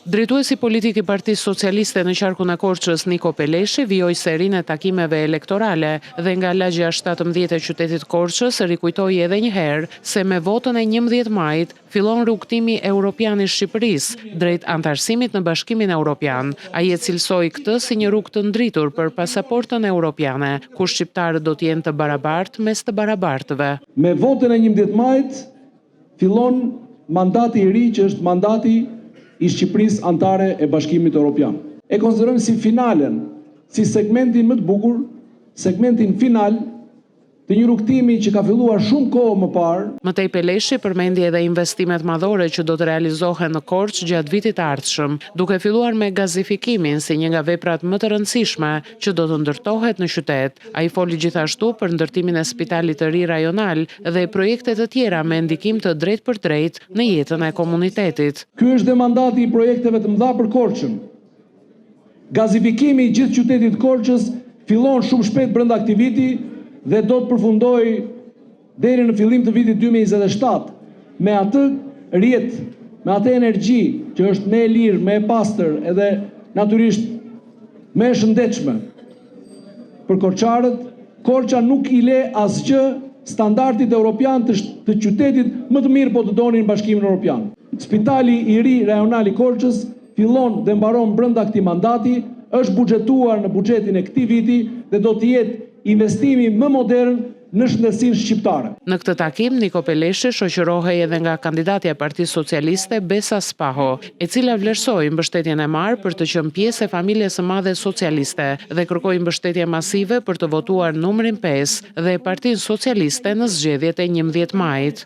Drejtuesi politik i Partisë Socialiste në qarkun e Korçës, Niko Peleshi, vijoi serinë e takimeve elektorale dhe nga lagja 17 e qytetit Korçës rikujtoi edhe një herë se me votën e 11 majit fillon rrugtimi europian i Shqipërisë drejt antarësimit në Bashkimin Evropian. Ai e cilsoi këtë si një rrugë të ndritur për pasaportën europiane, ku shqiptarët do të jenë të barabartë mes të barabartëve. Me votën e 11 majit fillon mandati i ri, që është mandati i Shqipërisë antare e Bashkimit Evropian. E konsiderojmë si finalen, si segmentin më të bukur, segmentin final të një rrugtimi që ka filluar shumë kohë më parë. Mëtej Peleshi përmendi edhe investimet madhore që do të realizohen në Korçë gjatë vitit të ardhshëm, duke filluar me gazifikimin si një nga veprat më të rëndësishme që do të ndërtohet në qytet. Ai foli gjithashtu për ndërtimin e spitalit të ri rajonal dhe projekte të tjera me ndikim të drejtë për drejtë në jetën e komunitetit. Ky është dhe mandati i projekteve të mëdha për Korçën. Gazifikimi i gjithë qytetit Korçës fillon shumë shpejt brenda këtij viti dhe do të përfundoj deri në fillim të vitit 2027 me atë rjet, me atë energji që është më e lirë, më e pastër edhe natyrisht më e shëndetshme për korçarët. Korça nuk i le asgjë standardit evropian të qytetit më të mirë po të donin Bashkimin Evropian. Spitali i ri rajonal i Korçës fillon dhe mbaron brenda këtij mandati, është buxhetuar në buxhetin e këtij viti dhe do të jetë investimi më modern në shëndetësinë shqiptare. Në këtë takim, Niko Peleshi shoqërohej edhe nga kandidatja e Partisë Socialiste Besa Spaho, e cila vlerësoi mbështetjen e marrë për të qenë pjesë e familjes së madhe socialiste dhe kërkoi mbështetje masive për të votuar numrin 5 dhe Partinë Socialiste në zgjedhjet e 11 majit.